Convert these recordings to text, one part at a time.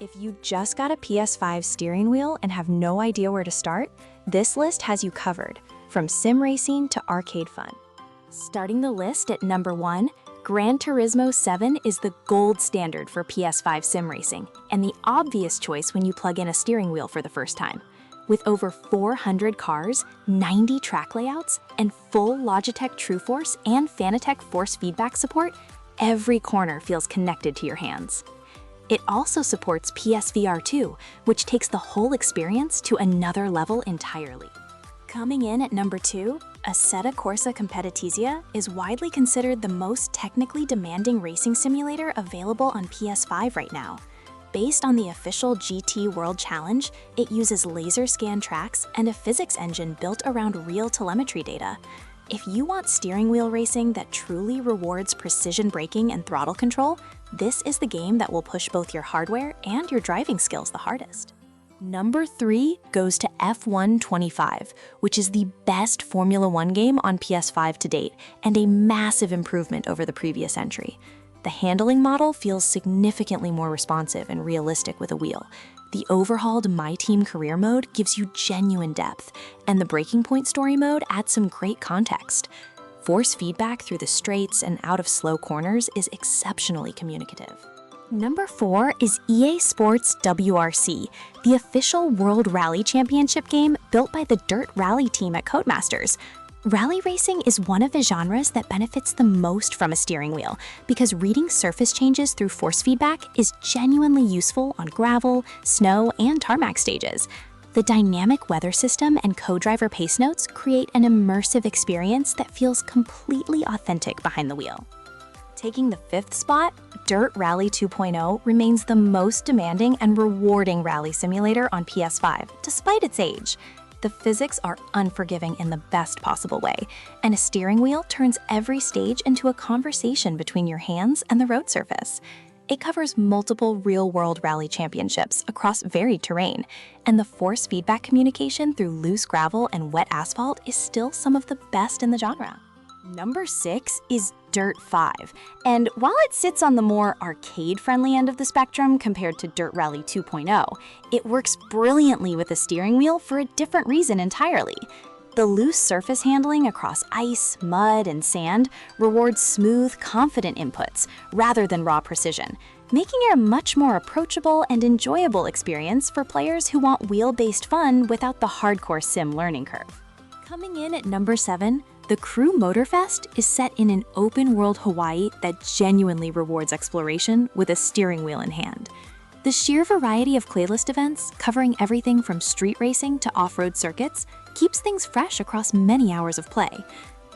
If you just got a PS5 steering wheel and have no idea where to start, this list has you covered, from sim racing to arcade fun. Starting the list at number 1, Gran Turismo 7 is the gold standard for PS5 sim racing, and the obvious choice when you plug in a steering wheel for the first time. With over 400 cars, 90 track layouts, and full Logitech TrueForce and Fanatec force feedback support, every corner feels connected to your hands. It also supports PSVR 2, which takes the whole experience to another level entirely. Coming in at number 2, Assetto Corsa Competizione is widely considered the most technically demanding racing simulator available on PS5 right now. Based on the official GT World Challenge, it uses laser scan tracks and a physics engine built around real telemetry data. If you want steering wheel racing that truly rewards precision braking and throttle control, this is the game that will push both your hardware and your driving skills the hardest. Number 3 goes to F1 25, which is the best Formula 1 game on PS5 to date, and a massive improvement over the previous entry. The handling model feels significantly more responsive and realistic with a wheel. The overhauled My Team Career mode gives you genuine depth, and the Breaking Point story mode adds some great context. Force feedback through the straights and out of slow corners is exceptionally communicative. Number 4 is EA Sports WRC, the official World Rally Championship game built by the Dirt Rally team at Codemasters. Rally racing is one of the genres that benefits the most from a steering wheel because reading surface changes through force feedback is genuinely useful on gravel, snow, and tarmac stages. The dynamic weather system and co-driver pace notes create an immersive experience that feels completely authentic behind the wheel. Taking the 5th spot, Dirt Rally 2.0 remains the most demanding and rewarding rally simulator on PS5, despite its age. The physics are unforgiving in the best possible way, and a steering wheel turns every stage into a conversation between your hands and the road surface. It covers multiple real-world rally championships across varied terrain, and the force feedback communication through loose gravel and wet asphalt is still some of the best in the genre. Number 6 is Dirt 5, and while it sits on the more arcade-friendly end of the spectrum compared to Dirt Rally 2.0, it works brilliantly with a steering wheel for a different reason entirely. The loose surface handling across ice, mud, and sand rewards smooth, confident inputs rather than raw precision, making it a much more approachable and enjoyable experience for players who want wheel-based fun without the hardcore sim learning curve. Coming in at number 7, the Crew Motorfest is set in an open-world Hawaii that genuinely rewards exploration with a steering wheel in hand. The sheer variety of playlist events, covering everything from street racing to off-road circuits, keeps things fresh across many hours of play.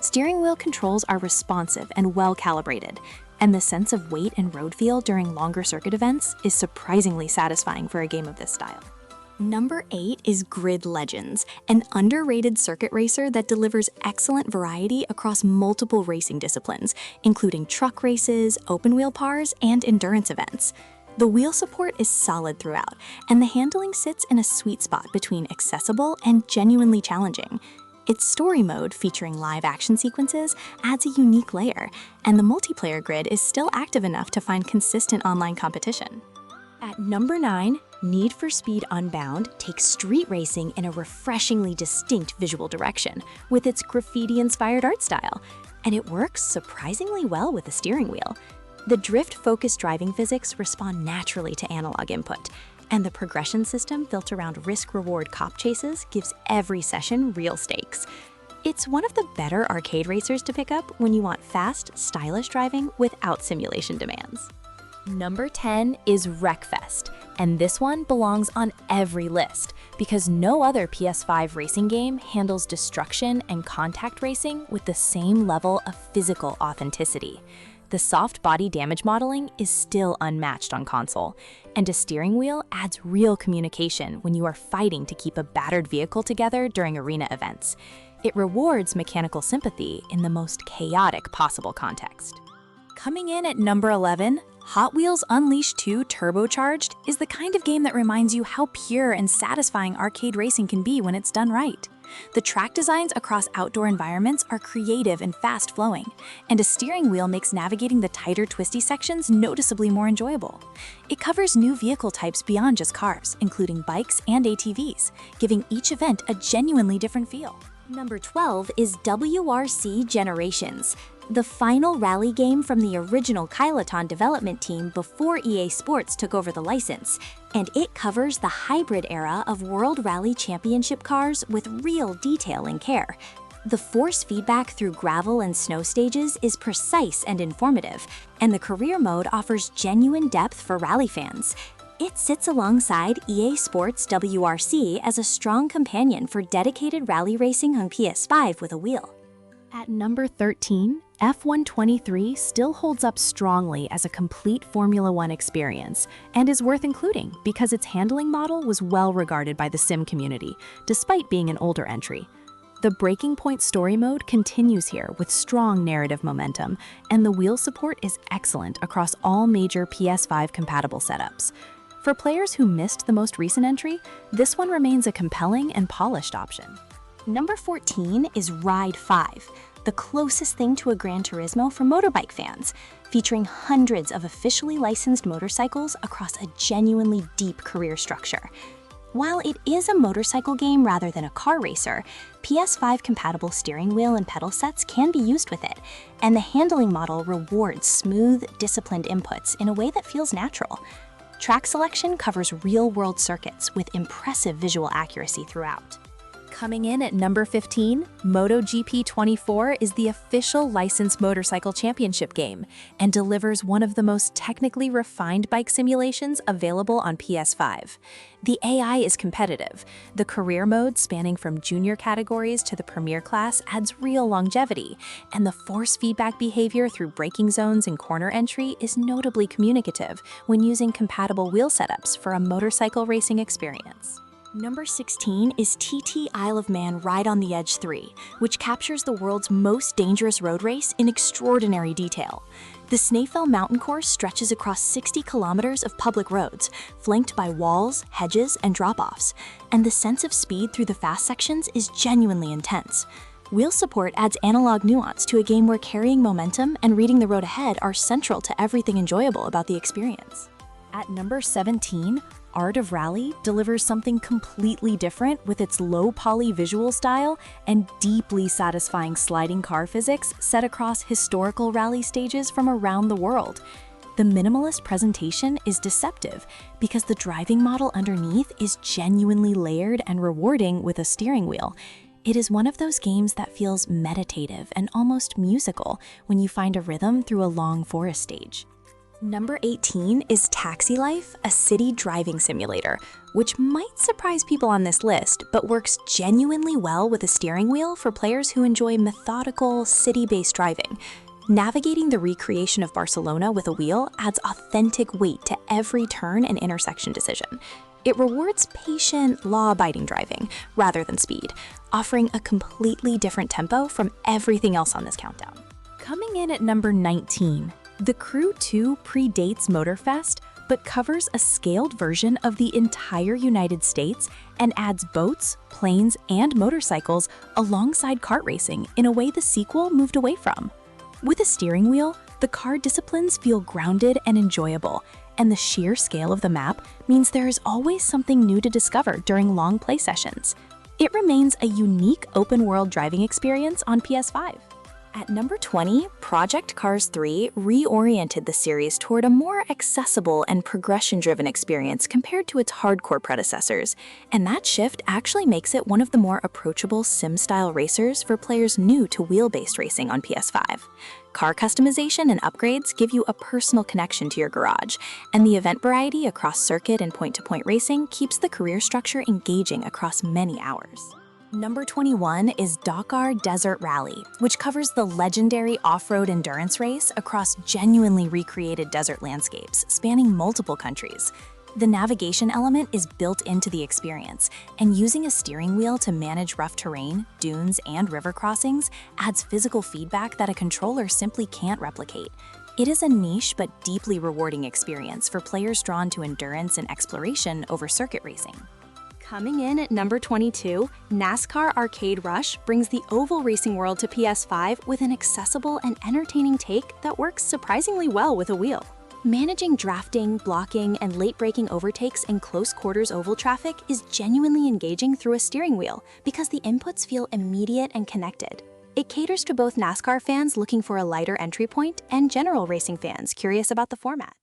Steering wheel controls are responsive and well-calibrated, and the sense of weight and road feel during longer circuit events is surprisingly satisfying for a game of this style. Number 8 is Grid Legends, an underrated circuit racer that delivers excellent variety across multiple racing disciplines, including truck races, open-wheel pars, and endurance events. The wheel support is solid throughout, and the handling sits in a sweet spot between accessible and genuinely challenging. Its story mode, featuring live action sequences, adds a unique layer, and the multiplayer grid is still active enough to find consistent online competition. At number 9, Need for Speed Unbound takes street racing in a refreshingly distinct visual direction with its graffiti-inspired art style, and it works surprisingly well with a steering wheel. The drift-focused driving physics respond naturally to analog input, and the progression system built around risk-reward cop chases gives every session real stakes. It's one of the better arcade racers to pick up when you want fast, stylish driving without simulation demands. Number 10 is Wreckfest, and this one belongs on every list because no other PS5 racing game handles destruction and contact racing with the same level of physical authenticity. The soft body damage modeling is still unmatched on console, and a steering wheel adds real communication when you are fighting to keep a battered vehicle together during arena events. It rewards mechanical sympathy in the most chaotic possible context. Coming in at number 11, Hot Wheels Unleashed 2 Turbocharged is the kind of game that reminds you how pure and satisfying arcade racing can be when it's done right. The track designs across outdoor environments are creative and fast-flowing, and a steering wheel makes navigating the tighter, twisty sections noticeably more enjoyable. It covers new vehicle types beyond just cars, including bikes and ATVs, giving each event a genuinely different feel. Number 12 is WRC Generations, the final rally game from the original Kyloton development team before EA Sports took over the license, and it covers the hybrid era of World Rally Championship cars with real detail and care. The force feedback through gravel and snow stages is precise and informative, and the career mode offers genuine depth for rally fans. It sits alongside EA Sports WRC as a strong companion for dedicated rally racing on PS5 with a wheel. At number 13, F123 still holds up strongly as a complete Formula One experience and is worth including because its handling model was well regarded by the sim community, despite being an older entry. The Breaking Point story mode continues here with strong narrative momentum, and the wheel support is excellent across all major PS5 compatible setups. For players who missed the most recent entry, this one remains a compelling and polished option. Number 14 is Ride 5, the closest thing to a Gran Turismo for motorbike fans, featuring hundreds of officially licensed motorcycles across a genuinely deep career structure. While it is a motorcycle game rather than a car racer, PS5-compatible steering wheel and pedal sets can be used with it, and the handling model rewards smooth, disciplined inputs in a way that feels natural. Track selection covers real-world circuits with impressive visual accuracy throughout. Coming in at number 15, MotoGP 24 is the official licensed motorcycle championship game and delivers one of the most technically refined bike simulations available on PS5. The AI is competitive. The career mode, spanning from junior categories to the premier class, adds real longevity, and the force feedback behavior through braking zones and corner entry is notably communicative when using compatible wheel setups for a motorcycle racing experience. Number 16 is TT Isle of Man Ride on the Edge 3, which captures the world's most dangerous road race in extraordinary detail. The Snaefell mountain course stretches across 60 kilometers of public roads, flanked by walls, hedges, and drop-offs, and the sense of speed through the fast sections is genuinely intense. Wheel support adds analog nuance to a game where carrying momentum and reading the road ahead are central to everything enjoyable about the experience. At number 17, Art of Rally delivers something completely different with its low-poly visual style and deeply satisfying sliding car physics set across historical rally stages from around the world. The minimalist presentation is deceptive because the driving model underneath is genuinely layered and rewarding with a steering wheel. It is one of those games that feels meditative and almost musical when you find a rhythm through a long forest stage. Number 18 is Taxi Life, a city driving simulator, which might surprise people on this list, but works genuinely well with a steering wheel for players who enjoy methodical, city-based driving. Navigating the recreation of Barcelona with a wheel adds authentic weight to every turn and intersection decision. It rewards patient, law-abiding driving rather than speed, offering a completely different tempo from everything else on this countdown. Coming in at number 19, the Crew 2 predates Motorfest, but covers a scaled version of the entire United States and adds boats, planes, and motorcycles alongside kart racing in a way the sequel moved away from. With a steering wheel, the car disciplines feel grounded and enjoyable, and the sheer scale of the map means there is always something new to discover during long play sessions. It remains a unique open-world driving experience on PS5. At number 20, Project Cars 3 reoriented the series toward a more accessible and progression-driven experience compared to its hardcore predecessors, and that shift actually makes it one of the more approachable sim-style racers for players new to wheel-based racing on PS5. Car customization and upgrades give you a personal connection to your garage, and the event variety across circuit and point-to-point racing keeps the career structure engaging across many hours. Number 21 is Dakar Desert Rally, which covers the legendary off-road endurance race across genuinely recreated desert landscapes spanning multiple countries. The navigation element is built into the experience, and using a steering wheel to manage rough terrain, dunes, and river crossings adds physical feedback that a controller simply can't replicate. It is a niche but deeply rewarding experience for players drawn to endurance and exploration over circuit racing. Coming in at number 22, NASCAR Arcade Rush brings the oval racing world to PS5 with an accessible and entertaining take that works surprisingly well with a wheel. Managing drafting, blocking, and late-braking overtakes in close-quarters oval traffic is genuinely engaging through a steering wheel because the inputs feel immediate and connected. It caters to both NASCAR fans looking for a lighter entry point and general racing fans curious about the format.